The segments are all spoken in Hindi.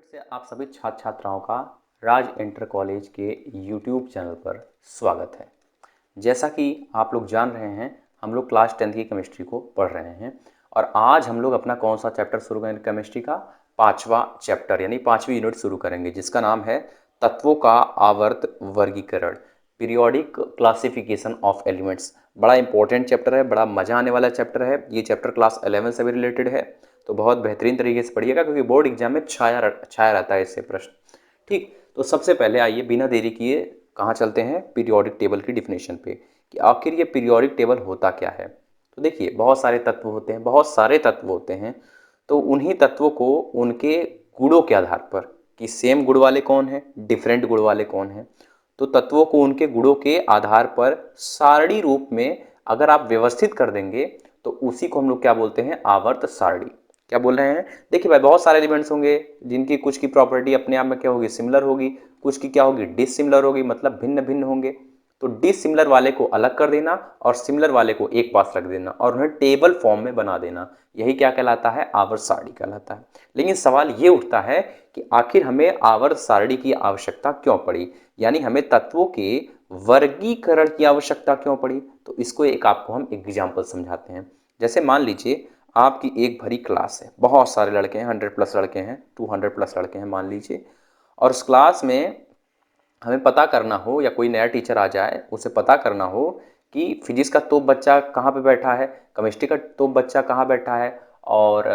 से आप सभी छात्र छात्राओं का राज इंटर कॉलेज के यूट्यूब चैनल पर स्वागत है। जैसा कि आप लोग जान रहे हैं, हम लोग क्लास 10th की केमिस्ट्री को पढ़ रहे हैं और आज हम लोग अपना कौन सा चैप्टर शुरू करेंगे? केमिस्ट्री का पांचवा चैप्टर यानी पांचवी यूनिट शुरू करेंगे, जिसका नाम है तत्वों का आवर्त वर्गीकरण, पीरियोडिक क्लासिफिकेशन ऑफ एलिमेंट्स। बड़ा इंपॉर्टेंट चैप्टर है, बड़ा मजा आने वाला चैप्टर है। ये चैप्टर क्लास 11 से भी रिलेटेड है, तो बहुत बेहतरीन तरीके से पढ़िएगा क्योंकि बोर्ड एग्जाम में छाया रहता है इससे प्रश्न। ठीक, तो सबसे पहले आइए बिना देरी किए कहाँ चलते हैं? पीरियोडिक टेबल की डिफिनेशन पे कि आखिर ये पीरियोडिक टेबल होता क्या है। तो देखिए, बहुत सारे तत्व होते हैं, बहुत सारे तत्व होते हैं, तो उन्हीं तत्वों को उनके गुणों के आधार पर कि सेम गुण वाले कौन है, डिफरेंट गुण वाले कौन है, तो तत्वों को उनके गुणों के आधार पर सारणी रूप में अगर आप व्यवस्थित कर देंगे तो उसी को हम लोग क्या बोलते हैं? आवर्त सारणी। क्या बोल रहे हैं? देखिए भाई, बहुत सारे एलिमेंट्स होंगे जिनकी कुछ की प्रॉपर्टी अपने आप में क्या होगी? सिमिलर होगी, कुछ की क्या होगी? डिसिमिलर होगी, मतलब भिन्न भिन्न होंगे। तो डिसिमिलर वाले को अलग कर देना और सिमिलर वाले को एक पास रख देना और उन्हें टेबल फॉर्म में बना देना, यही क्या कहलाता है? आवर्त सारणी कहलाता है। लेकिन सवाल ये उठता है कि आखिर हमें आवर्त सारणी की आवश्यकता क्यों पड़ी, यानी हमें तत्वों के वर्गीकरण की आवश्यकता क्यों पड़ी? तो इसको एक आपको हम एग्जाम्पल समझाते हैं। जैसे मान लीजिए आपकी एक भरी क्लास है, बहुत सारे लड़के हैं, 100+ लड़के हैं, 200+ लड़के हैं मान लीजिए, और उस क्लास में हमें पता करना हो या कोई नया टीचर आ जाए उसे पता करना हो कि फिजिक्स का तोप बच्चा कहाँ पे बैठा है, केमिस्ट्री का तोप बच्चा कहाँ बैठा है और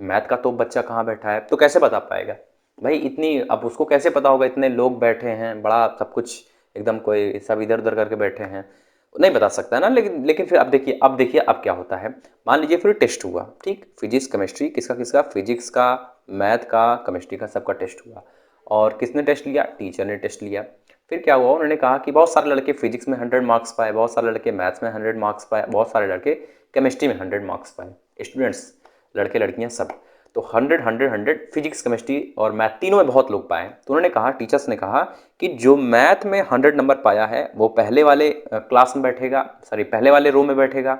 मैथ का तोप बच्चा कहाँ बैठा है, तो कैसे बता पाएगा भाई? इतनी अब उसको कैसे पता होगा? इतने लोग बैठे हैं, बड़ा सब कुछ एकदम, कोई सब इधर उधर करके बैठे हैं, नहीं बता सकता है ना। लेकिन फिर अब देखिए अब क्या होता है। मान लीजिए फिर टेस्ट हुआ, ठीक, फिजिक्स केमिस्ट्री किसका किसका? फिजिक्स का, मैथ का, केमिस्ट्री का, सबका टेस्ट हुआ। और किसने टेस्ट लिया? टीचर ने टेस्ट लिया। फिर क्या हुआ? उन्होंने कहा कि बहुत सारे लड़के फिजिक्स में 100 मार्क्स पाए, बहुत सारे लड़के मैथ्स में 100 मार्क्स पाए, बहुत सारे लड़के केमिस्ट्री में 100 मार्क्स पाए। स्टूडेंट्स, लड़के लड़कियां सब, तो 100 100 100 फिजिक्स केमिस्ट्री और मैथ तीनों में बहुत लोग पाए। तो उन्होंने कहा, टीचर्स ने कहा कि जो मैथ में 100 नंबर पाया है वो पहले वाले क्लास में बैठेगा, सॉरी पहले वाले रो में बैठेगा,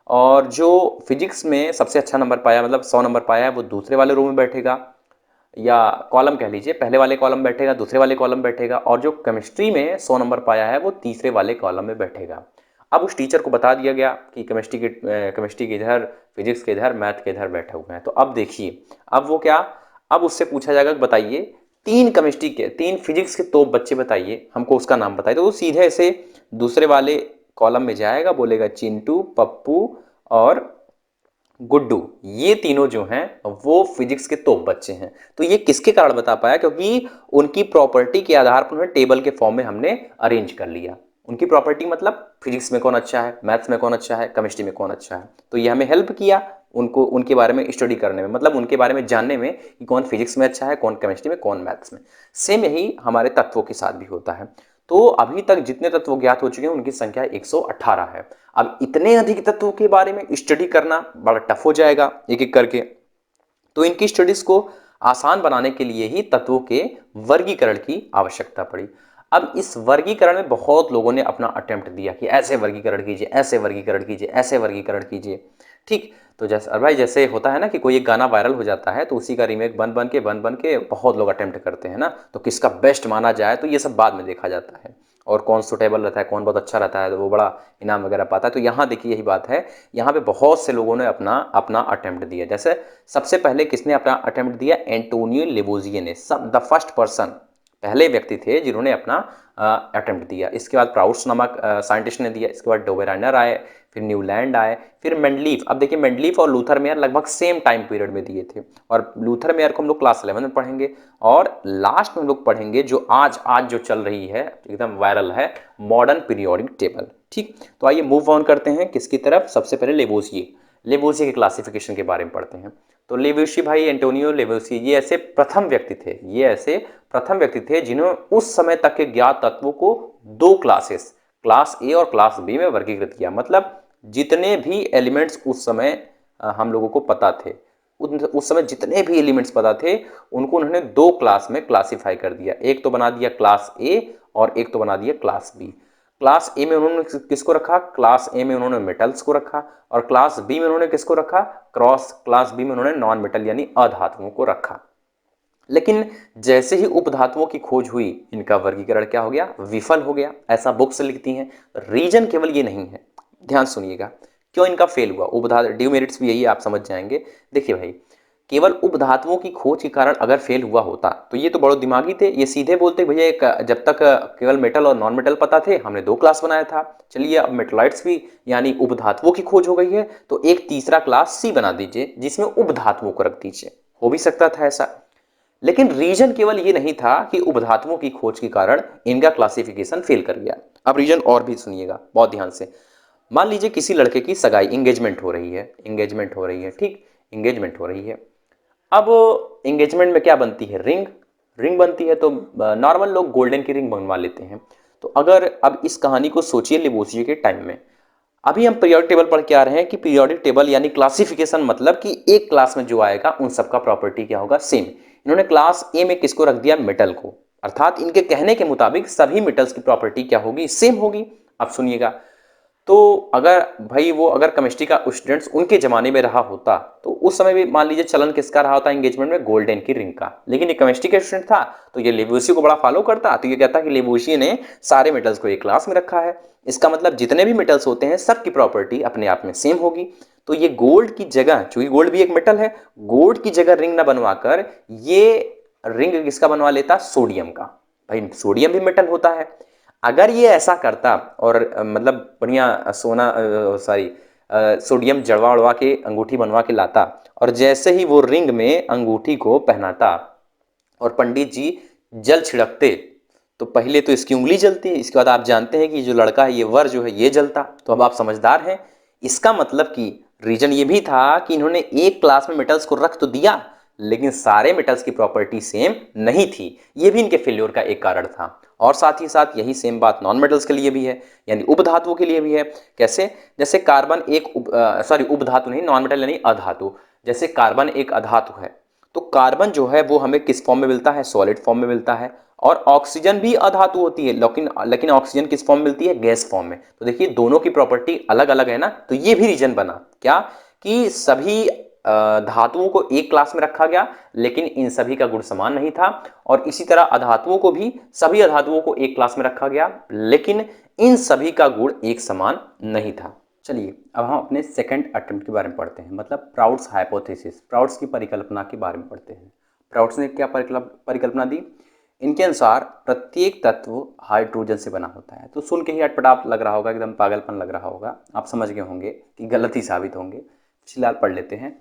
और जो फिजिक्स में सबसे अच्छा नंबर पाया, मतलब 100 नंबर पाया है, वो दूसरे वाले रो में बैठेगा, या कॉलम कह लीजिए, पहले वाले कॉलम बैठेगा, दूसरे वाले कॉलम बैठेगा, और जो केमिस्ट्री में 100 नंबर पाया है वो तीसरे वाले कॉलम में बैठेगा। अब उस टीचर को बता दिया गया कि केमिस्ट्री के इधर, फिजिक्स के इधर, मैथ के इधर बैठे हुए हैं। तो अब देखिए, अब वो क्या, अब उससे पूछा जाएगा कि बताइए तीन फिजिक्स के तो बच्चे बताइए, हमको उसका नाम बताइए। तो वो सीधे ऐसे दूसरे वाले कॉलम में जाएगा, बोलेगा चिंटू, पप्पू और गुड्डू, ये तीनों जो हैं वो फिजिक्स के तोप बच्चे हैं। तो ये किसके कारण बता पाया? क्योंकि उनकी प्रॉपर्टी के आधार पर उन्हें टेबल के फॉर्म में हमने अरेंज कर लिया। उनकी प्रॉपर्टी मतलब फिजिक्स में कौन अच्छा है, मैथ्स में कौन अच्छा है, केमिस्ट्री में कौन अच्छा है, तो ये हमें हेल्प किया उनको उनके बारे में स्टडी करने में, मतलब उनके बारे में जानने में कि कौन फिजिक्स में अच्छा है, कौन केमिस्ट्री में, कौन मैथ्स में। सेम यही हमारे तत्वों के साथ भी होता है। तो अभी तक जितने तत्व ज्ञात हो चुके हैं उनकी संख्या 118 है। अब इतने अधिक तत्वों के बारे में स्टडी करना बड़ा टफ हो जाएगा एक एक करके, तो इनकी स्टडीज को आसान बनाने के लिए ही तत्वों के वर्गीकरण की आवश्यकता पड़ी। अब इस वर्गीकरण में बहुत लोगों ने अपना अटेम्प्ट दिया कि ऐसे वर्गीकरण कीजिए, ऐसे वर्गीकरण कीजिए, ऐसे वर्गीकरण कीजिए। ठीक, तो जैसे भाई जैसे होता है ना कि कोई एक गाना वायरल हो जाता है तो उसी का रीमेक बन बन के बहुत लोग अटेम्प्ट करते हैं ना, तो किसका बेस्ट माना जाए तो ये सब बाद में देखा जाता है, और कौन सुटेबल रहता है, कौन बहुत अच्छा रहता है, तो वो बड़ा इनाम वगैरह पाता है। तो यहाँ देखिए यही बात है, यहाँ पे बहुत से लोगों ने अपना अपना अटेम्प्ट दिया। जैसे सबसे पहले किसने अपना अटेम्प्ट दिया? एंटोनियो लेवोजिए ने, सब द फर्स्ट पर्सन, पहले व्यक्ति थे जिन्होंने अपना अटेम्प्ट दिया। इसके बाद प्राउड्स नामक साइंटिस्ट ने दिया, इसके बाद डोबेराइनर आए, फिर न्यूलैंड आए, फिर मेंडलीफ। अब देखिए मेंडलीफ और लूथर मेयर लगभग सेम टाइम पीरियड में दिए थे, और लूथर मेयर को हम लोग क्लास 11 में पढ़ेंगे, और लास्ट में हम लोग पढ़ेंगे जो आज आज जो चल रही है, एकदम वायरल है, मॉडर्न पीरियोडिक टेबल। ठीक, तो आइए मूव ऑन करते हैं किसकी तरफ? सबसे पहले लेवोजिए के क्लासिफिकेशन के बारे में पढ़ते हैं। तो लेवोजिए भाई, एंटोनियो लेवोजिए, ये ऐसे प्रथम व्यक्ति थे जिन्होंने उस समय तक के ज्ञात तत्वों को दो क्लासेस, क्लास ए और क्लास बी में वर्गीकृत किया। मतलब जितने भी एलिमेंट्स उस समय हम लोगों को पता थे, उस समय जितने भी एलिमेंट्स पता थे उनको उन्होंने दो क्लास में क्लासिफाई कर दिया। एक तो बना दिया क्लास ए और एक तो बना दिया क्लास बी। क्लास ए में उन्होंने किसको रखा? क्लास ए में उन्होंने मेटल्स को रखा, और क्लास बी में उन्होंने किसको रखा? क्लास बी में उन्होंने नॉन मेटल यानी अधातुओं को रखा। लेकिन जैसे ही उपधातुओं की खोज हुई, इनका वर्गीकरण क्या हो गया, विफल हो गया, ऐसा बुक्स लिखती हैं। रीजन केवल ये नहीं है, ध्यान सुनिएगा, क्यों इनका फेल हुआ, उपधातु डिमेरिट्स भी यही आप समझ जाएंगे। देखिए भाई, केवल उपधातुओं की खोज के कारण अगर फेल हुआ होता तो ये तो बड़ो दिमागी थे, ये सीधे बोलते भैया जब तक केवल मेटल और नॉन मेटल पता थे हमने 2 क्लास बनाया था, चलिए अब मेटलाइट्स भी यानी उपधातुओं की खोज हो गई है तो एक तीसरा क्लास सी बना दीजिए जिसमें उपधातुओं को रख दीजिए, हो भी सकता था ऐसा। लेकिन रीजन केवल ये नहीं था कि उपधातुओं की खोज के कारण इनका क्लासिफिकेशन फेल कर गया। अब रीजन और भी सुनिएगा बहुत ध्यान से। मान लीजिए किसी लड़के की सगाई, इंगेजमेंट हो रही है, इंगेजमेंट हो रही है, ठीक, इंगेजमेंट हो रही है। अब एंगेजमेंट में क्या बनती है, रिंग, रिंग बनती है, तो नॉर्मल लोग गोल्डन की रिंग बनवा लेते हैं। तो अगर अब इस कहानी को सोचिए लेबोसिए के टाइम में, अभी हम पीरियोडिक टेबल पढ़ के आ रहे हैं कि पीरियोडिक टेबल यानी क्लासिफिकेशन, मतलब कि एक क्लास में जो आएगा उन सबका प्रॉपर्टी क्या होगा, सेम। इन्होंने क्लास ए में किसको रख दिया, मेटल को, अर्थात इनके कहने के मुताबिक सभी मेटल्स की प्रॉपर्टी क्या होगी, सेम होगी। अब सुनिएगा, तो अगर भाई वो अगर केमिस्ट्री का स्टूडेंट्स उनके जमाने में रहा होता तो उस समय भी मान लीजिए चलन किसका रहा होता एंगेजमेंट में, गोल्डन की रिंग का। लेकिन ये केमिस्ट्री का स्टूडेंट था तो ये लेवोसिए को बड़ा फॉलो करता, तो ये कहता कि लेवोसिए ने सारे मेटल्स को एक क्लास में रखा है, इसका मतलब जितने भी मेटल्स होते हैं सबकी प्रॉपर्टी अपने आप में सेम होगी। तो ये गोल्ड की जगह, चूंकि गोल्ड भी एक मेटल है, गोल्ड की जगह रिंग ना बनवाकर ये रिंग किसका बनवा लेता, सोडियम का। भाई सोडियम भी मेटल होता है। अगर ये ऐसा करता और मतलब बढ़िया सोना सॉरी सोडियम जड़वा उड़वा के अंगूठी बनवा के लाता और जैसे ही वो रिंग में अंगूठी को पहनाता और पंडित जी जल छिड़कते तो पहले तो इसकी उंगली जलती है, इसके बाद आप जानते हैं कि जो लड़का है ये वर जो है ये जलता। तो अब आप समझदार हैं। इसका मतलब कि रीजन ये भी था कि इन्होंने एक क्लास में मेटल्स को रख तो दिया लेकिन सारे मेटल्स की प्रॉपर्टी सेम नहीं थी, ये भी इनके फेल्योर का एक कारण था। और साथ ही साथ यही सेम बात नॉन मेटल्स के लिए भी है, यानी उपधातुओं के लिए भी है। कैसे, जैसे कार्बन एक उपधातु नहीं, नॉन मेटल यानी अधातु। जैसे कार्बन एक अधातु है तो कार्बन जो है वो हमें किस फॉर्म में मिलता है, सॉलिड फॉर्म में मिलता है। और ऑक्सीजन भी अधातु होती है लेकिन लेकिन ऑक्सीजन किस फॉर्म में मिलती है, गैस फॉर्म में। तो देखिए दोनों की प्रॉपर्टी अलग अलग है ना, तो ये भी रीजन बना क्या कि सभी धातुओं को एक क्लास में रखा गया लेकिन इन सभी का गुण समान नहीं था। और इसी तरह अधातुओं को भी, सभी अधातुओं को एक क्लास में रखा गया लेकिन इन सभी का गुण एक समान नहीं था। चलिए अब हम अपने सेकंड अटेम्प्ट के बारे में पढ़ते हैं, मतलब प्राउड्स हाइपोथेसिस, प्राउड्स की परिकल्पना के बारे में पढ़ते हैं। प्राउड्स ने क्या परिकल्पना दी, इनके अनुसार प्रत्येक तत्व हाइड्रोजन से बना होता है। तो सुन के ही अटपटाप लग रहा होगा, एकदम पागलपन लग रहा होगा, आप समझ गए होंगे कि गलत ही साबित होंगे। फिलहाल पढ़ लेते हैं।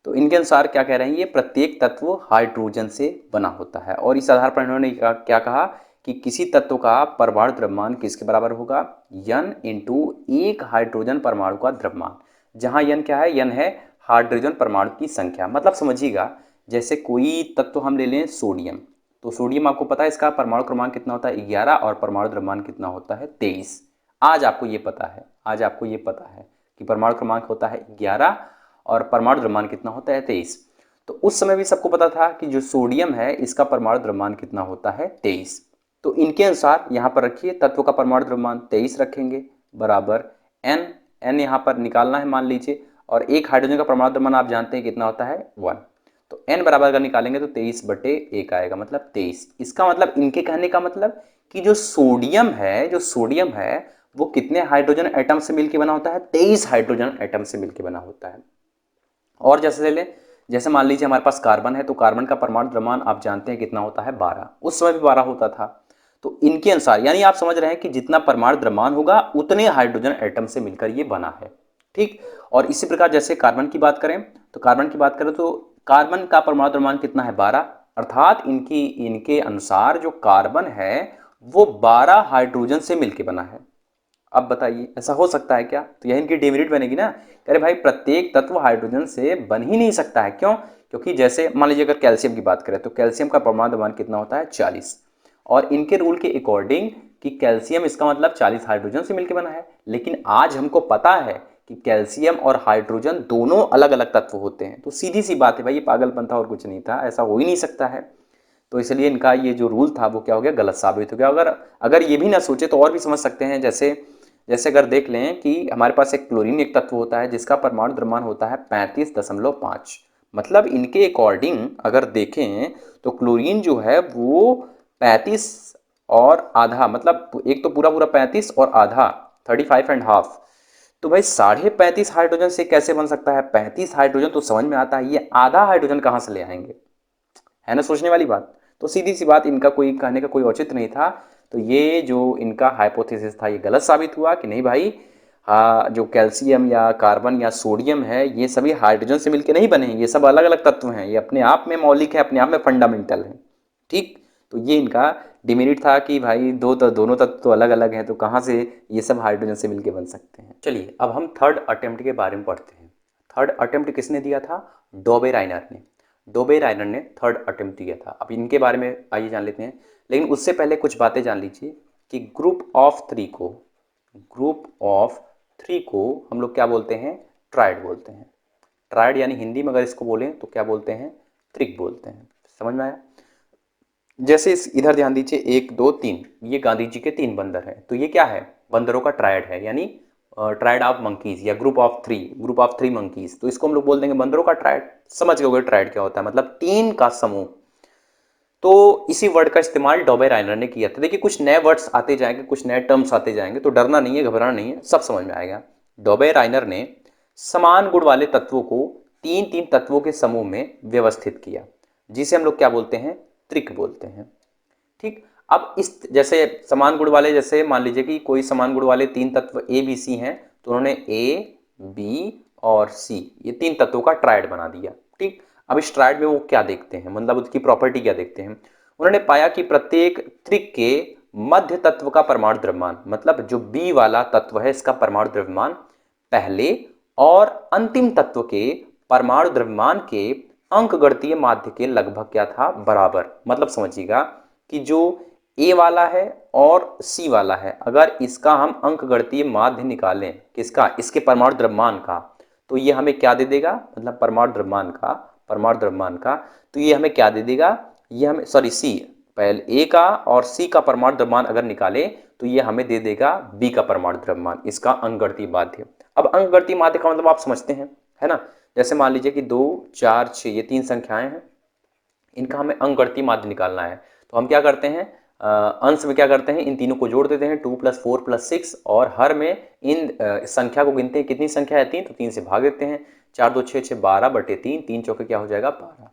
तो इनके अनुसार क्या कह रहे हैं, ये प्रत्येक तत्व हाइड्रोजन से बना होता है। और इस आधार पर इन्होंने क्या कहा कि किसी तत्व का परमाणु द्रव्यमान किसके बराबर होगा, यन इंटू एक हाइड्रोजन परमाणु का द्रव्यमान। जहां यन क्या है, यन है हाइड्रोजन परमाणु की संख्या। मतलब समझिएगा, जैसे कोई तत्व हम ले लें सोडियम, तो सोडियम आपको पता है इसका परमाणु क्रमांक कितना होता है, 11, और परमाणु द्रव्यमान कितना होता है, 23। आज आपको ये पता है, आज आपको ये पता है कि परमाणु क्रमांक होता है 11 और परमाणु द्रव्यमान कितना होता है, 23। तो उस समय भी सबको पता था कि जो सोडियम है इसका परमाणु द्रव्यमान कितना होता है, 23। तो इनके अनुसार यहाँ पर रखिए तत्व का परमाणु द्रव्यमान 23 रखेंगे बराबर एन, एन यहाँ पर निकालना है मान लीजिए, और एक हाइड्रोजन का परमाणु द्रव्यमान आप जानते हैं कितना होता है, 1। तो एन बराबर अगर निकालेंगे तो 23/1 आएगा, मतलब 23। इसका मतलब इनके कहने का मतलब कि जो सोडियम है, जो सोडियम है वो कितने हाइड्रोजन एटम से मिलकर बना होता है, 23 हाइड्रोजन एटम से मिलकर बना होता है। और जैसे ले लें, जैसे मान लीजिए हमारे पास कार्बन है तो कार्बन का परमाणु द्रव्यमान आप जानते हैं कितना होता है, 12। उस समय भी 12 होता था। तो इनके अनुसार यानी आप समझ रहे हैं कि जितना परमाणु द्रव्यमान होगा उतने हाइड्रोजन एटम से मिलकर ये बना है, ठीक। और इसी प्रकार जैसे कार्बन की बात करें तो कार्बन की बात करें तो कार्बन का परमाणु द्रव्यमान कितना है, 12। अर्थात इनके अनुसार जो कार्बन है वो 12 हाइड्रोजन से मिलकर बना है। अब बताइए ऐसा हो सकता है क्या, तो यह इनकी डिमेरिट बनेगी ना। अरे भाई प्रत्येक तत्व हाइड्रोजन से बन ही नहीं सकता है, क्यों, क्योंकि जैसे मान लीजिए अगर कैल्शियम की बात करें तो कैल्शियम का परमाणु द्रव्यमान कितना होता है, 40। और इनके रूल के अकॉर्डिंग कि कैल्शियम इसका मतलब 40 हाइड्रोजन से मिलकर बना है। लेकिन आज हमको पता है कि कैल्शियम और हाइड्रोजन दोनों अलग अलग तत्व होते हैं। तो सीधी सी बात है भाई, ये पागलपन था और कुछ नहीं था, ऐसा हो ही नहीं सकता है। तो इसलिए इनका ये जो रूल था वो क्या हो गया, गलत साबित हो गया। अगर अगर ये भी ना सोचे तो और भी समझ सकते हैं। जैसे जैसे अगर देख लें कि हमारे पास एक क्लोरीन एक तत्व होता है जिसका परमाणु द्रव्यमान होता है 35.5, मतलब इनके अकॉर्डिंग अगर देखें तो क्लोरीन जो है वो 35 और आधा, मतलब एक तो पूरा पूरा 35 और आधा 35.5। तो भाई 35.5 हाइड्रोजन से कैसे बन सकता है 35 हाइड्रोजन, तो समझ में आता है ये आधा हाइड्रोजन कहाँ से ले आएंगे, है ना सोचने वाली बात। तो सीधी सी बात, इनका कोई कहने का कोई औचित्य नहीं था। तो ये जो इनका हाइपोथेसिस था ये गलत साबित हुआ कि नहीं भाई, हाँ, जो कैल्शियम या कार्बन या सोडियम है ये सभी हाइड्रोजन से मिलकर नहीं बने हैं, ये सब अलग अलग तत्व हैं, ये अपने आप में मौलिक है, अपने आप में फंडामेंटल है। ठीक, तो ये इनका डिमेरिट था कि भाई दोनों तत्व तो अलग अलग हैं, तो कहाँ से ये सब हाइड्रोजन से मिलकर बन सकते हैं। चलिए अब हम थर्ड अटेम्प्ट के बारे में पढ़ते हैं। थर्ड अटेम्प्ट किसने दिया था, डोबे राइनर ने। डोबे राइनर ने थर्ड अटेम्प्ट दिया था। अब इनके बारे में आइए जान लेते हैं, लेकिन उससे पहले कुछ बातें जान लीजिए कि ग्रुप ऑफ थ्री को हम लोग क्या बोलते हैं, ट्राइड बोलते हैं। ट्राइड यानी हिंदी में अगर इसको बोलें तो क्या बोलते हैं, त्रिक बोलते हैं। समझ में आया। जैसे इस इधर ध्यान दीजिए, 1 2 3, ये गांधी जी के 3 बंदर हैं, तो ये क्या है, बंदरों का ट्रायड है, यानी ट्रायड ऑफ मंकीज या ग्रुप ऑफ थ्री मंकीज। तो इसको हम लोग बोल देंगे बंदरों का ट्रायड। समझ गए ट्रायड क्या होता है, मतलब 3 का समूह। तो इसी वर्ड का इस्तेमाल डॉबे राइनर ने किया था। देखिए कुछ नए वर्ड्स आते जाएंगे, कुछ नए टर्म्स आते जाएंगे, तो डरना नहीं है, घबराना नहीं है, सब समझ में आएगा। डॉबे राइनर ने समान गुण वाले तत्वों को 3 तत्वों के समूह में व्यवस्थित किया, जिसे हम लोग क्या बोलते हैं, त्रिक बोलते हैं। ठीक, अब इस जैसे समान गुण वाले, जैसे मान लीजिए कि कोई समान गुण वाले 3 तत्व ए बी सी हैं, तो उन्होंने ए बी और सी ये 3 तत्वों का ट्रायड बना दिया। ठीक, अब इस ट्रायड में वो क्या देखते हैं, मतलब उसकी प्रॉपर्टी क्या देखते हैं। उन्होंने पाया कि प्रत्येक त्रिक के मध्य तत्व का परमाणु द्रव्यमान, मतलब जो बी वाला तत्व है इसका परमाणु द्रव्यमान पहले और अंतिम तत्व के परमाणु द्रव्यमान के अंकगणितीय माध्य के लगभग क्या था, बराबर। मतलब समझिएगा कि जो ए वाला है और सी वाला है, अगर इसका हम अंकगणितीय माध्य निकालें, किसका, इसके परमाणु द्रव्यमान का, तो ये हमें क्या दे देगा, मतलब परमाणु द्रव्यमान का, तो ये हमें क्या दे देगा, ये हमें सॉरी सी, पहले ए का और सी का परमाणु द्रव्यमान अगर निकाले तो ये हमें दे देगा बी का परमाणु द्रव्यमान, इसका अंकगणितीय माध्य। अब अंकगणितीय माध्य का मतलब आप समझते हैं, है ना। जैसे मान लीजिए कि 2 4 6 ये 3 संख्याएं हैं, इनका हमें अंकगणितीय माध्य निकालना है। तो हम क्या करते हैं, अंश में क्या करते हैं, इन तीनों को जोड़ देते हैं, 2 + 4 + 6, और हर में इन संख्या को गिनते हैं, कितनी संख्या है 3, तो 3 से भाग देते हैं। 4 2 6 6 12/3, 3 चौके क्या हो जाएगा 12।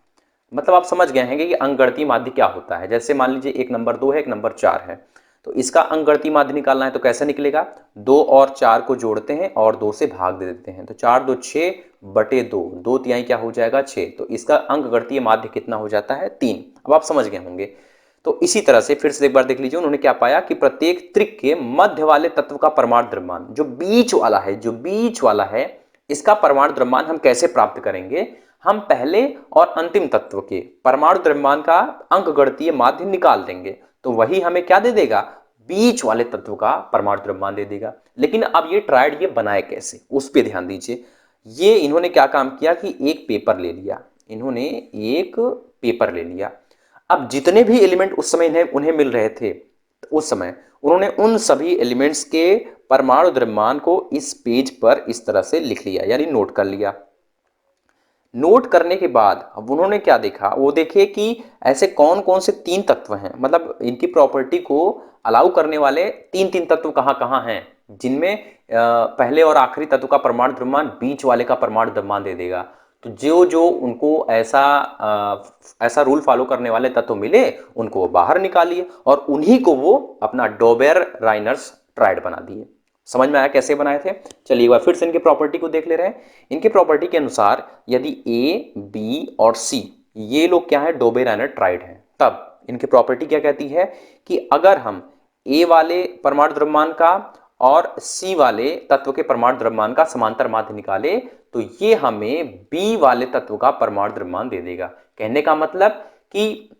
मतलब आप समझ गए हैं कि अंकगणितीय माध्य क्या होता है। जैसे मान लीजिए एक नंबर 2 है, एक नंबर 4 है, तो इसका अंकगणितीय माध्य निकालना है तो कैसे निकलेगा, 2 और 4 को जोड़ते हैं और 2 से भाग दे देते हैं, तो 4 2 6/2, 2 तिहाई क्या हो जाएगा 6, तो इसका अंकगणितीय माध्य कितना हो जाता है 3। अब आप समझ गए होंगे। तो इसी तरह से फिर से एक बार देख लीजिए, उन्होंने क्या पाया कि प्रत्येक त्रिक के मध्य वाले तत्व का परमाणु द्रव्यमान, जो बीच वाला है इसका परमाणु द्रव्यमान हम कैसे प्राप्त करेंगे, हम पहले और अंतिम तत्व के परमाणु द्रव्यमान का अंकगणितीय माध्य निकाल देंगे, तो वही हमें क्या दे देगा, बीच वाले तत्व का परमाणु द्रव्यमान दे देगा। लेकिन अब ये ट्रायड ये बनाए कैसे, उस पर ध्यान दीजिए। ये इन्होंने क्या काम किया कि एक पेपर ले लिया, इन्होंने एक पेपर ले लिया। अब जितने भी एलिमेंट उस समय इन्हें उन्हें मिल रहे थे, उस समय उन्होंने उन सभी एलिमेंट्स के परमाणु द्रव्यमान को इस पेज पर इस तरह से लिख लिया, यानी नोट कर लिया। नोट करने के बाद अब उन्होंने क्या देखा, वो देखे कि ऐसे कौन कौन से 3 तत्व हैं, मतलब इनकी प्रॉपर्टी को अलाउ करने वाले 3 तत्व कहाँ कहाँ हैं, जिनमें पहले और आखिरी तत्व का परमाणु द्रव्यमान बीच वाले का परमाणु द्रव्यमान दे देगा। तो जो जो उनको ऐसा रूल फॉलो करने वाले तत्व मिले उनको वो बाहर निकालिए और उन्हीं को वो अपना डोबेर राइनर्स ट्रायड बना दिए। समझ में आया कैसे बनाए थे। चलिए एक बार फिर से इनकी प्रॉपर्टी को देख ले रहे हैं। इनकी प्रॉपर्टी के अनुसार यदि ए बी और सी ये लोग क्या है, डोबे राइनर ट्राइड है, तब इनकी प्रॉपर्टी क्या कहती है कि अगर हम ए वाले परमाणु द्रव्यमान का और सी वाले तत्व के परमाणु द्रव्यमान का समांतर माध्य निकाले तो ये हमें बी वाले तत्व का परमाणु द्रव्यमान दे देगा। कहने का मतलब कि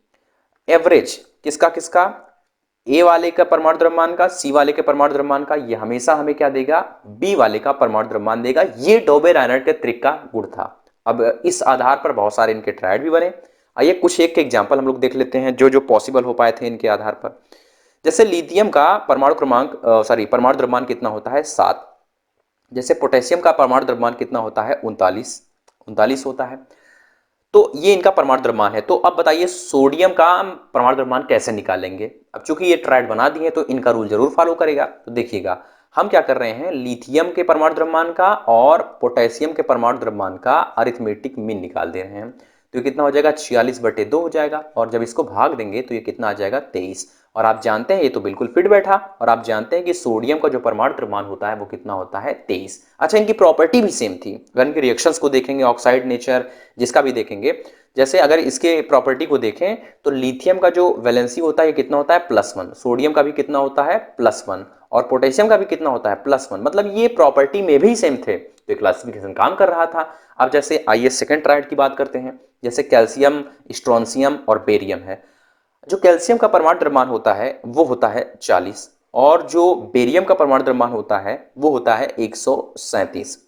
एवरेज किसका किसका, ए वाले का परमाणु द्रव्यमान का, सी वाले के परमाणु द्रव्यमान का, ये हमेशा हमें क्या देगा, बी वाले का परमाणु द्रव्यमान देगा। ये डोबे राइनर के त्रिक का गुण था। अब इस आधार पर बहुत सारे इनके ट्रायड भी बने। आइए कुछ एक एग्जांपल हम लोग देख लेते हैं जो जो पॉसिबल हो पाए थे इनके आधार पर। जैसे लिथियम का परमाणु द्रव्यमान कितना होता है 7। जैसे पोटेशियम का परमाणु द्रव्यमान कितना होता है 39 होता है। तो ये इनका परमाणु द्रव्यमान है। तो अब बताइए सोडियम का परमाणु द्रव्यमान कैसे निकालेंगे। अब चूंकि ये ट्रायड बना दिए तो इनका रूल जरूर फॉलो करेगा। तो देखिएगा हम क्या कर रहे हैं, लिथियम के परमाणु द्रव्यमान का और पोटेशियम के परमाणु द्रव्यमान का अरिथमेटिक मीन निकाल दे रहे हैं। तो ये कितना हो जाएगा, 46/2 हो जाएगा। और जब इसको भाग देंगे तो ये कितना आ जाएगा, 23। और आप जानते हैं ये तो बिल्कुल फिट बैठा। और आप जानते हैं कि सोडियम का जो परमाणु द्रव्यमान होता है वो कितना होता है, 23। अच्छा, इनकी प्रॉपर्टी भी सेम थी। अगर इनके रिएक्शंस को देखेंगे, ऑक्साइड नेचर जिसका भी देखेंगे, जैसे अगर इसके प्रॉपर्टी को देखें तो लिथियम का जो वैलेंसी होता है ये कितना होता है, +1। सोडियम का भी कितना होता है, +1। और पोटेशियम का भी कितना होता है, +1। मतलब ये प्रॉपर्टी में भी सेम थे, तो क्लासिफिकेशन काम कर रहा था। अब जैसे आइए सेकंड ट्रायड की बात करते हैं। जैसे कैल्शियम, स्ट्रोंसियम और बेरियम है। जो कैल्शियम का परमाणु द्रव्यमान होता है वो होता है 40, और जो बेरियम का परमाणु द्रव्यमान होता है वो होता है 137।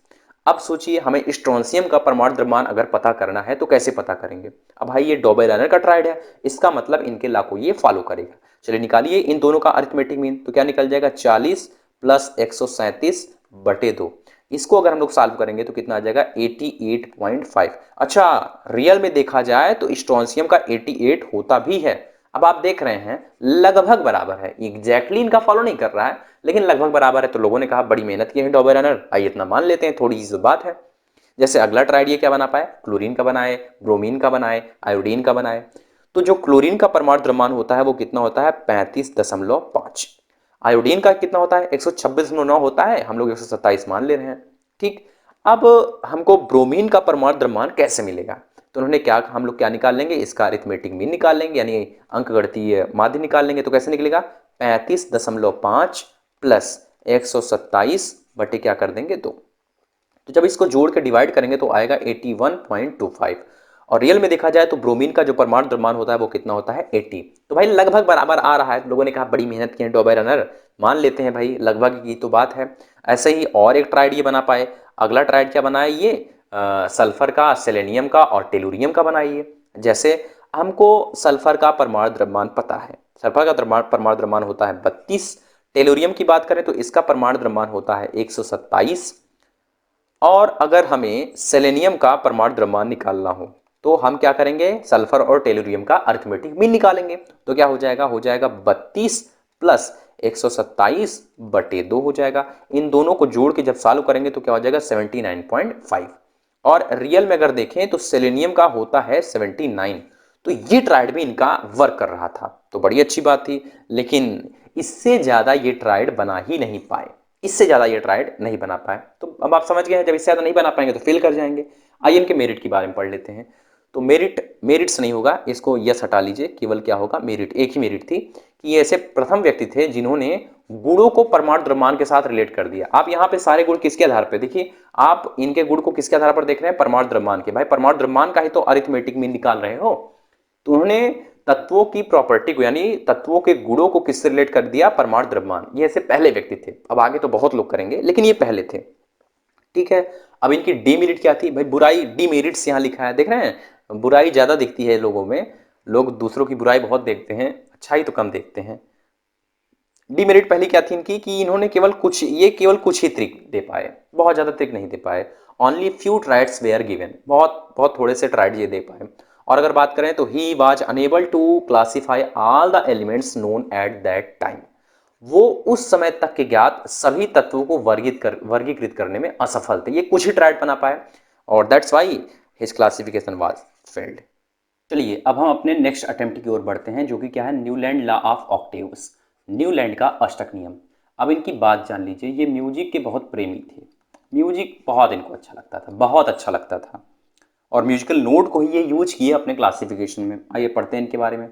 अब सोचिए हमें स्ट्रोंसियम का परमाणु द्रव्यमान अगर पता करना है तो कैसे पता करेंगे। अब भाई ये डॉबेलैनर का ट्रायड है, इसका मतलब इनके लॉ को ये फॉलो करेगा। चलिए निकालिए इन दोनों का अरिथमेटिक मीन। तो क्या निकल जाएगा, 40 + 137/2। इसको अगर हम लोग सॉल्व करेंगे तो कितना आ जाएगा, 88.5। अच्छा, रियल में देखा जाए तो स्ट्रोंसियम का 88 होता भी है। अब आप देख रहे हैं लगभग बराबर है, एग्जैक्टली इनका फॉलो नहीं कर रहा है लेकिन लगभग बराबर है। तो लोगों ने कहा बड़ी मेहनत की है डॉबेलैनर, आइए इतना मान लेते हैं, थोड़ी सी बात है। जैसे अगला ट्रायड ये क्या बना पाए, क्लोरीन का बनाए, ब्रोमीन का बनाए, आयोडीन का बनाए। तो जो क्लोरीन का परमाणु द्रव्यमान होता है वो कितना होता है, 35.5। आयोडीन का कितना होता है, 126.9 होता है, हम लोग 127 मान ले रहे हैं। ठीक। अब हमको ब्रोमीन का परमाणु द्रव्यमान कैसे मिलेगा, तो उन्होंने क्या, हम लोग क्या निकाल लेंगे, इसका अरिथमेटिक मीन निकाल लेंगे, यानी अंकगणितीय माध्य निकाल लेंगे। तो कैसे निकलेगा, 35.5 + 127 बटे क्या कर देंगे, 2। तो जब इसको जोड़ के डिवाइड करेंगे तो आएगा 81.25। और रियल में देखा जाए तो ब्रोमीन का जो परमाणु द्रव्यमान होता है वो कितना होता है, 80। तो भाई लगभग बराबर आ रहा है। लोगों ने कहा बड़ी मेहनत की है डॉबेलैनर, मान लेते हैं भाई लगभग की तो बात है। ऐसे ही और एक ट्रायड ये बना पाए। अगला ट्रायड क्या बनाए ये, सल्फर का, सेलेनियम का और टेलुरियम का बनाइए। जैसे हमको सल्फर का परमाणु द्रव्यमान पता है, सल्फर का परमाणु द्रव्यमान होता है 32। टेलुरियम की बात करें तो इसका परमाणु द्रव्यमान होता है 127। और अगर हमें सेलेनियम का परमाणु द्रव्यमान निकालना हो तो हम क्या करेंगे, सल्फर और टेलुरियम का अरिथमेटिक मीन निकालेंगे। तो क्या हो जाएगा, 32 + 127/2 हो जाएगा। इन दोनों को जोड़ के जब सॉल्व करेंगे तो क्या हो जाएगा, 79.5। और रियल में अगर देखें तो सेलेनियम का होता है 79। तो ये ट्रायड भी इनका वर्क कर रहा था, तो बड़ी अच्छी बात थी। लेकिन इससे ज्यादा ये ट्रायड बना ही नहीं पाए, इससे ज्यादा ये ट्रायड नहीं बना पाए। तो अब आप समझ गए हैं, जब इससे ज्यादा नहीं बना पाएंगे तो फेल कर जाएंगे। आइए इनके मेरिट के बारे में पढ़ लेते हैं। तो मेरिट से नहीं होगा, इसको यस हटा लीजिए, केवल क्या होगा, मेरिट। एक ही मेरिट थी कि ये ऐसे प्रथम व्यक्ति थे जिन्होंने गुणों को परमाणु द्रव्यमान के साथ रिलेट कर दिया। आप यहाँ पे सारे गुण किसके आधार पर देखिए, आप इनके गुण को किसके आधार पर देख रहे हैं, परमाणु द्रव्यमान के। भाई परमाणु द्रव्यमान का ही तो अरिथमेटिक मीन निकाल रहे हो। तो उन्होंने तत्वों की प्रॉपर्टी को, यानी तत्वों के गुणों को किससे रिलेट कर दिया, परमाणु द्रव्यमान। ये ऐसे पहले व्यक्ति थे, अब आगे तो बहुत लोग करेंगे लेकिन ये पहले थे। ठीक है। अब इनकी डीमेरिट क्या थी, भाई बुराई, डीमेरिट्स यहाँ लिखा है, देख रहे हैं, बुराई ज्यादा दिखती है लोगों में, लोग दूसरों की बुराई बहुत देखते हैं, अच्छाई तो कम देखते हैं। डीमेरिट पहली क्या थी इनकी, कि इन्होंने केवल कुछ ही ट्रिक दे पाए, बहुत ज्यादा ट्रिक नहीं दे पाए। Only few tries were given, बहुत बहुत थोड़े से ट्राइड ये दे पाए। और अगर बात करें तो he was unable to classify all the elements known at that time, वो उस समय तक के ज्ञात सभी तत्वों को वर्गीकृत करने में असफल थे। ये कुछ ही ट्राइड बना पाए और that's why his classification was failed. चलिए अब हम अपने नेक्स्ट अटेम्प्ट की ओर बढ़ते हैं, जो कि क्या है, Newland law of octaves, Newland का अष्टक नियम। अब इनकी बात जान लीजिए, ये म्यूजिक के बहुत प्रेमी थे, म्यूजिक बहुत इनको अच्छा लगता था, बहुत अच्छा लगता था। और म्यूजिकल नोट को ही ये यूज किए अपने क्लासिफिकेशन में। आइए पढ़ते हैं इनके बारे में।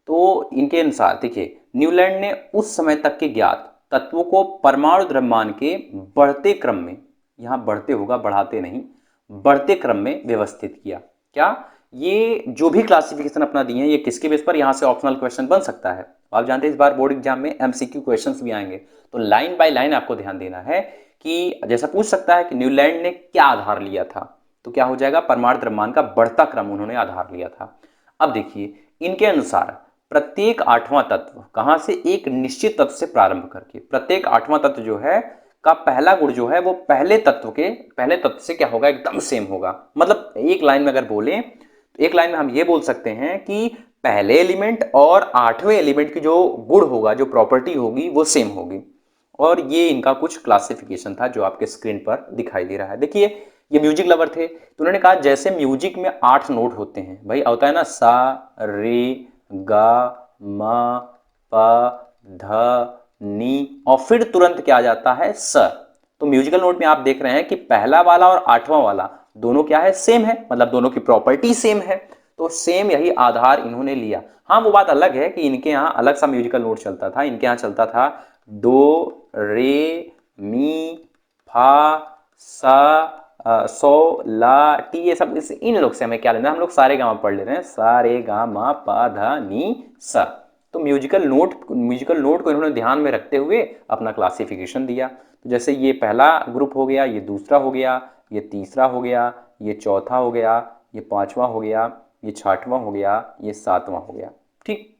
तो इनके अनुसार देखिए, न्यूलैंड ने उस समय तक के ज्ञात तत्वों को परमाणु द्रव्यमान के बढ़ते क्रम में, यहाँ बढ़ते होगा, बढ़ाते नहीं, बढ़ते क्रम में व्यवस्थित किया। क्या, ये जो भी क्लासिफिकेशन अपना दिए हैं ये किसके बेस पर, यहाँ से ऑप्शनल क्वेश्चन बन सकता है। आप जानते हैं इस बार बोर्ड एग्जाम में एमसीक्यू क्वेश्चंस भी आएंगे, तो लाइन बाय लाइन आपको ध्यान देना है कि जैसा पूछ सकता है कि न्यूलैंड ने क्या आधार लिया था, तो क्या हो जाएगा, परमाणु द्रव्यमान का बढ़ता क्रम उन्होंने आधार लिया था। अब देखिए इनके अनुसार प्रत्येक आठवां तत्व कहां से, एक निश्चित तत्व से प्रारंभ करके, प्रत्येक आठवां तत्व जो है का पहला गुण जो है वो पहले तत्व से क्या होगा, एकदम सेम होगा। मतलब एक लाइन में अगर बोले तो एक लाइन में हम ये बोल सकते हैं कि पहले एलिमेंट और 8वें एलिमेंट की जो गुण होगा, जो प्रॉपर्टी होगी, वो सेम होगी। और ये इनका कुछ क्लासिफिकेशन था जो आपके स्क्रीन पर दिखाई दे रहा है। देखिए, ये म्यूजिक लवर थे तो उन्होंने कहा जैसे म्यूजिक में 8 नोट होते हैं, भाई होता है ना, सा रे गा मा पा ध नी, और फिर तुरंत क्या आ जाता है, स। तो म्यूजिकल नोट में आप देख रहे हैं कि पहला वाला और 8वां वाला दोनों क्या है, सेम है, मतलब दोनों की प्रॉपर्टी सेम है। तो सेम यही आधार इन्होंने लिया। हाँ, वो बात अलग है कि इनके यहाँ अलग सा म्यूजिकल नोट चलता था। इनके यहाँ चलता था दो रे मी फा सा सो ला टी, ये सब इन लोग से हमें क्या लेना है, हम लोग सारे गामा पढ़ ले रहे हैं, सा रे गा मा पा धा नी सा। तो म्यूजिकल नोट को इन्होंने ध्यान में रखते हुए अपना क्लासिफिकेशन दिया। तो जैसे ये पहला ग्रुप हो गया, ये दूसरा हो गया, ये तीसरा हो गया, ये चौथा हो गया, ये पांचवा हो गया, ये छठवां हो गया, ये सातवां हो गया। ठीक,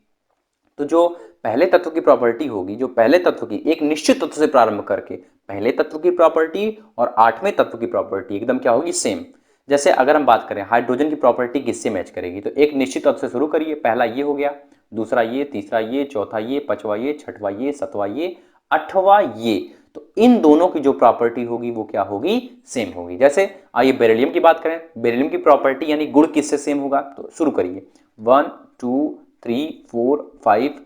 तो जो पहले तत्व की प्रॉपर्टी होगी, जो पहले तत्व की एक निश्चित तत्व से प्रारंभ करके पहले तत्व की प्रॉपर्टी और 8वें तत्व की प्रॉपर्टी एकदम क्या होगी, सेम। जैसे अगर हम बात करें हाइड्रोजन की प्रॉपर्टी किससे मैच करेगी, तो एक निश्चित तत्व से शुरू करिए, पहला ये हो गया, दूसरा ये, तीसरा ये, चौथा ये, पांचवा ये, छठवा ये, सातवां ये, आठवां ये। तो इन दोनों की जो प्रॉपर्टी होगी वो क्या होगी, सेम होगी। जैसे आइए बेरिलियम की बात करें, बेरिलियम की प्रॉपर्टी यानी गुण किससे सेम होगा, तो शुरू करिए, 1 2 3 4 5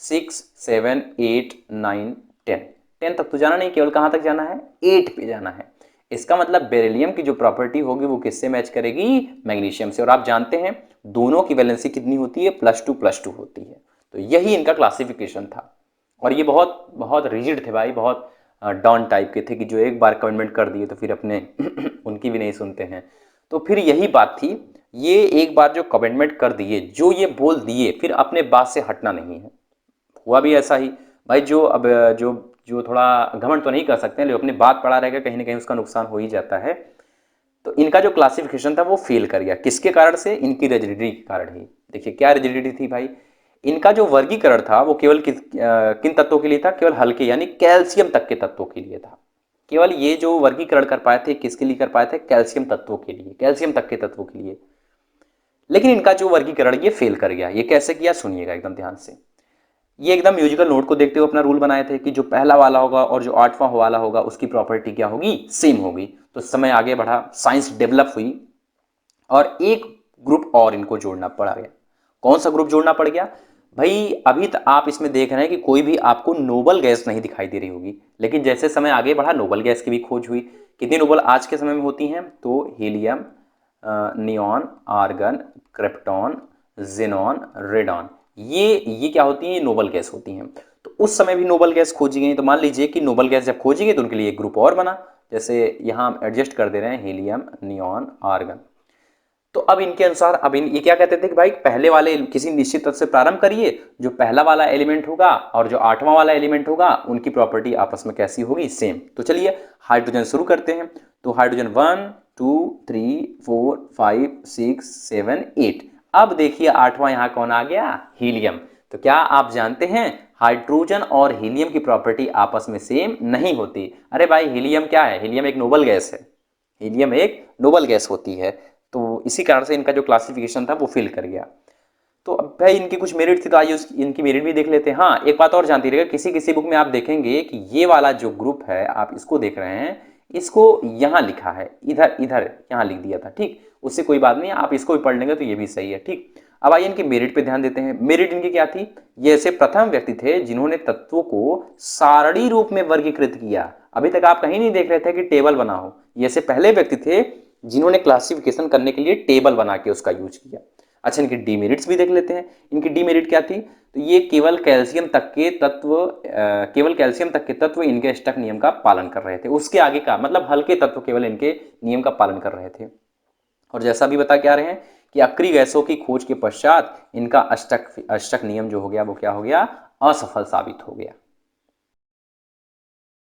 6 7 8 9 10। 10 तक तो जाना नहीं, केवल कहां तक जाना है, 8 पे जाना है। इसका मतलब बेरिलियम की जो प्रॉपर्टी होगी वो किससे मैच करेगी, मैग्नीशियम से। और आप जानते हैं दोनों की वैलेंसी कितनी होती है, +2 होती है। तो यही इनका क्लासिफिकेशन था। और ये बहुत बहुत रिजिड थे भाई, बहुत डॉन टाइप के थे कि जो एक बार कमेंटमेंट कर दिए तो फिर अपने उनकी भी नहीं सुनते हैं। तो फिर यही बात थी, ये एक बार जो कमेंटमेंट कर दिए, जो ये बोल दिए, फिर अपने बात से हटना नहीं है। हुआ भी ऐसा ही भाई, जो अब जो जो थोड़ा घमंड तो नहीं कर सकते हैं, लेकिन अपनी बात पड़ा रहेगा, कहीं ना कहीं उसका नुकसान हो ही जाता है। तो इनका जो क्लासिफिकेशन था वो फेल कर गया, किसके कारण से, इनकी रिजिडिटी के कारण ही। देखिए क्या रिजिडिटी थी भाई, इनका जो वर्गीकरण था वो केवल किन तत्वों के लिए था, केवल हल्के यानी कैल्शियम तक के तत्वों के लिए था। केवल ये जो वर्गीकरण कर पाए थे, किसके लिए कर पाए थे, कैल्शियम तत्वों के लिए, कैल्शियम तक के तत्वों के लिए। लेकिन इनका जो वर्गीकरण ये फेल कर गया। ये कैसे किया, सुनिएगा एकदम ध्यान से। ये एकदम म्यूजिकल नोट को देखते हुए अपना रूल बनाए थे कि जो पहला वाला होगा और जो 8वां वाला होगा उसकी प्रॉपर्टी क्या होगी, सेम होगी। तो समय आगे बढ़ा, साइंस डेवलप हुई और एक ग्रुप और इनको जोड़ना पड़ा गया। कौन सा ग्रुप जोड़ना पड़ गया भाई, अभी तक आप इसमें देख रहे हैं कि कोई भी आपको नोबल गैस नहीं दिखाई दे रही होगी, लेकिन जैसे समय आगे बढ़ा नोबल गैस की भी खोज हुई। कितनी नोबल आज के समय में होती हैं, तो helium, neon, argon, krypton, xenon, radon, ये क्या होती हैं, ये नोबल गैस होती हैं। तो उस समय भी नोबल गैस खोजी गई। तो मान लीजिए कि नोबल गैस जब खोजी गई तो उनके लिए एक ग्रुप और बना। जैसे यहाँ हम एडजस्ट कर दे रहे हैं, हीलियम, नियॉन, आर्गन। तो अब इनके अनुसार अब ये क्या कहते थे कि भाई पहले वाले किसी निश्चित तत्व से प्रारंभ करिए, जो पहला वाला एलिमेंट होगा और जो 8वां वाला एलिमेंट होगा उनकी प्रॉपर्टी आपस में कैसी होगी, सेम। तो चलिए हाइड्रोजन शुरू करते हैं। तो हाइड्रोजन 1 2 3 4 5 6 7 8। अब देखिए 8वां यहाँ कौन आ गया, हीलियम। तो क्या आप जानते हैं हाइड्रोजन और हीलियम की प्रॉपर्टी आपस में सेम नहीं होती। अरे भाई हीलियम क्या है, हीलियम एक नोबल गैस है, हीलियम एक नोबल गैस होती है। तो इसी कारण से इनका जो क्लासिफिकेशन था वो फेल कर गया। तो अब भाई इनकी कुछ मेरिट थी तो आइए इनकी मेरिट भी देख लेते हैं। हाँ, एक बात और जानती रहिएगा, किसी किसी बुक में आप देखेंगे कि ये वाला जो ग्रुप है, आप इसको देख रहे हैं, इसको यहाँ लिखा है, इधर इधर यहाँ लिख दिया था। ठीक, उससे कोई बात नहीं, आप इसको भी पढ़ लेंगे तो ये भी सही है। ठीक, अब आइए इनकी मेरिट पे ध्यान देते हैं। मेरिट इनकी क्या थी, ये ऐसे प्रथम व्यक्ति थे जिन्होंने तत्वों को सारणी रूप में वर्गीकृत किया। अभी तक आप कहीं नहीं देख रहे थे कि टेबल बना हो, ये ऐसे पहले व्यक्ति थे जिन्होंने क्लासिफिकेशन करने के लिए टेबल बना के उसका यूज किया। अच्छा, इनकी डीमेरिट्स भी देख लेते हैं। इनकी डीमेरिट क्या थी, तो ये केवल कैल्शियम तक के तत्व इनके स्टक नियम का पालन कर रहे थे। उसके आगे का मतलब हल्के तत्व केवल इनके नियम का पालन कर रहे थे। और जैसा भी बता क्या रहे हैं कि अक्रिय गैसों की खोज के पश्चात इनका अष्टक नियम जो हो गया वो क्या हो गया, असफल साबित हो गया।